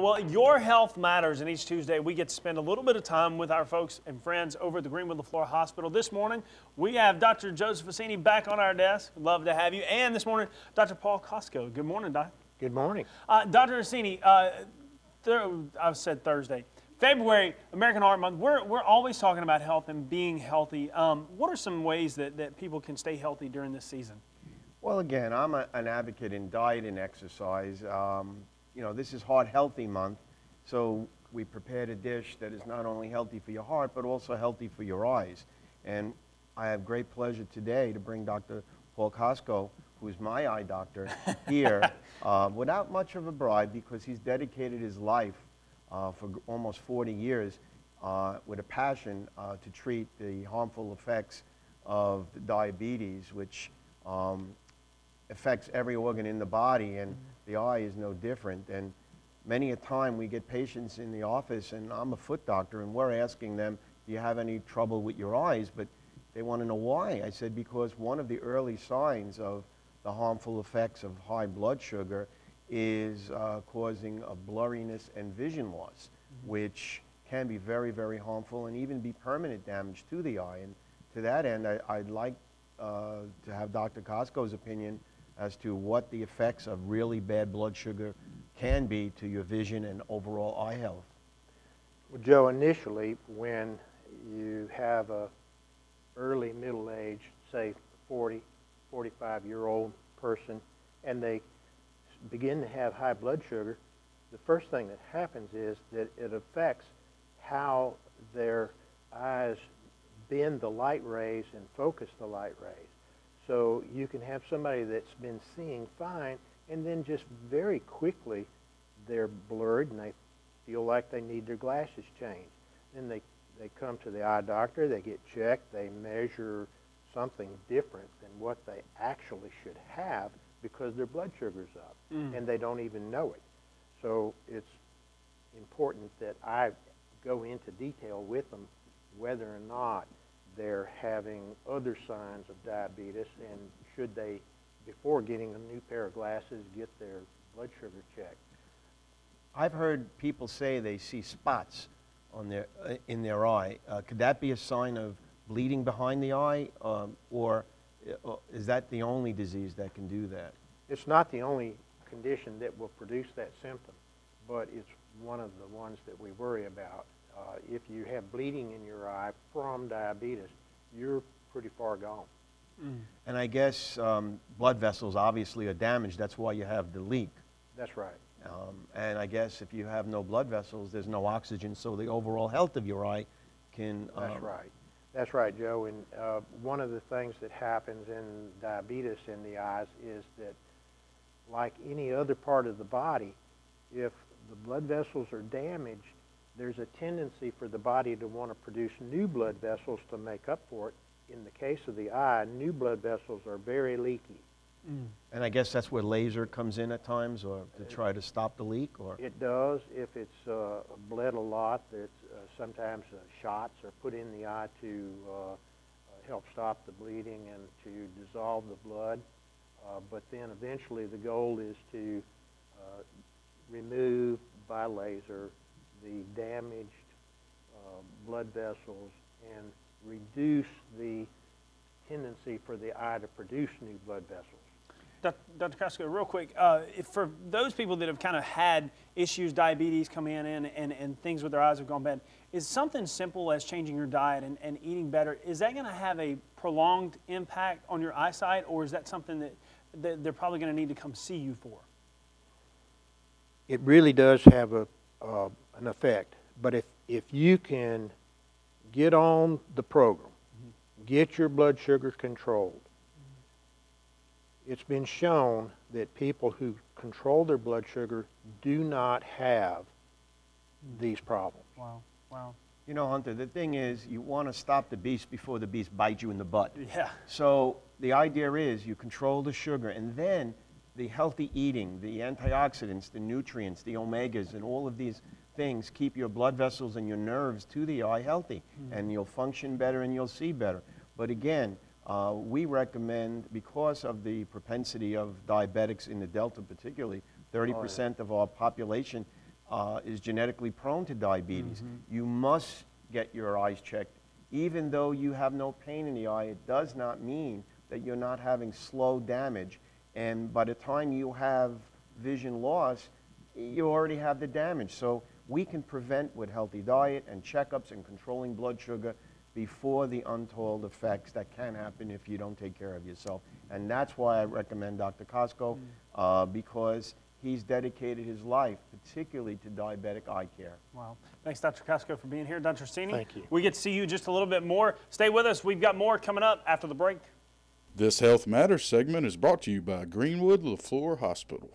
Well, your health matters, and each Tuesday we get to spend a little bit of time with our folks and friends over at the Greenwood Leflore Hospital. This morning, we have Dr. Joseph Assini back on our desk. Love to have you. And this morning, Dr. Paul Costco. Good morning, Doc. Good morning. Dr. Assini, I've said Thursday. February, American Heart Month, we're always talking about health and being healthy. What are some ways that people can stay healthy during this season? Well, again, I'm an advocate in diet and exercise. You know, this is Heart Healthy Month, so we prepared a dish that is not only healthy for your heart, but also healthy for your eyes. And I have great pleasure today to bring Dr. Paul Costco, who's my eye doctor, here without much of a bribe, because he's dedicated his life for almost 40 years with a passion to treat the harmful effects of diabetes, which affects every organ in the body, and the eye is no different. And many a time we get patients in the office, and I'm a foot doctor, and we're asking them, do you have any trouble with your eyes? But they want to know why. I said, because one of the early signs of the harmful effects of high blood sugar is causing a blurriness and vision loss, which can be very, very harmful and even be permanent damage to the eye. And to that end, I'd like to have Dr. Costco's opinion as to what the effects of really bad blood sugar can be to your vision and overall eye health. Well, Joe, initially, when you have a early middle age, say 40, 45-year-old person, and they begin to have high blood sugar, the first thing that happens is that it affects how their eyes bend the light rays and focus the light rays. So you can have somebody that's been seeing fine, and then just very quickly they're blurred and they feel like they need their glasses changed. Then they come to the eye doctor, they get checked, they measure something different than what they actually should have because their blood sugar's up, and they don't even know it. So it's important that I go into detail with them whether or not they're having other signs of diabetes, and should they, before getting a new pair of glasses, get their blood sugar checked. I've heard people say they see spots on in their eye. Could that be a sign of bleeding behind the eye, or is that the only disease that can do that? It's not the only condition that will produce that symptom, but it's one of the ones that we worry about. If you have bleeding in your eye from diabetes, you're pretty far gone. And I guess blood vessels obviously are damaged. That's why you have the leak. That's right. And I guess if you have no blood vessels, there's no oxygen, so the overall health of your eye can... That's right. That's right, Joe. And one of the things that happens in diabetes in the eyes is that, like any other part of the body, if the blood vessels are damaged, there's a tendency for the body to want to produce new blood vessels to make up for it. In the case of the eye, new blood vessels are very leaky. And I guess that's where laser comes in at times, or to try to stop the leak? Or it does. If it's bled a lot, sometimes shots are put in the eye to help stop the bleeding and to dissolve the blood. But then eventually the goal is to remove by laser the damaged blood vessels and reduce the tendency for the eye to produce new blood vessels. Dr. Costco, real quick, for those people that have kind of had issues, diabetes come in and things with their eyes have gone bad, is something simple as changing your diet and eating better, is that going to have a prolonged impact on your eyesight, or is that something that they're probably going to need to come see you for? It really does have an effect, but if you can get on the program, get your blood sugars controlled, it's been shown that people who control their blood sugar do not have these problems. Wow, wow. You know, Hunter, the thing is, you want to stop the beast before the beast bites you in the butt. Yeah. So the idea is you control the sugar, and then the healthy eating, the antioxidants, the nutrients, the omegas, and all of these things keep your blood vessels and your nerves to the eye healthy, and you'll function better and you'll see better. But again, we recommend, because of the propensity of diabetics in the Delta particularly, 30% of our population is genetically prone to diabetes. You must get your eyes checked. Even though you have no pain in the eye, it does not mean that you're not having slow damage. And by the time you have vision loss, you already have the damage. So we can prevent with healthy diet and checkups and controlling blood sugar before the untold effects that can happen if you don't take care of yourself. And that's why I recommend Dr. Costco, because he's dedicated his life particularly to diabetic eye care. Wow. Thanks, Dr. Costco, for being here. Dr. Assini, Thank you. We get to see you just a little bit more. Stay with us. We've got more coming up after the break. This Health Matters segment is brought to you by Greenwood Leflore Hospital.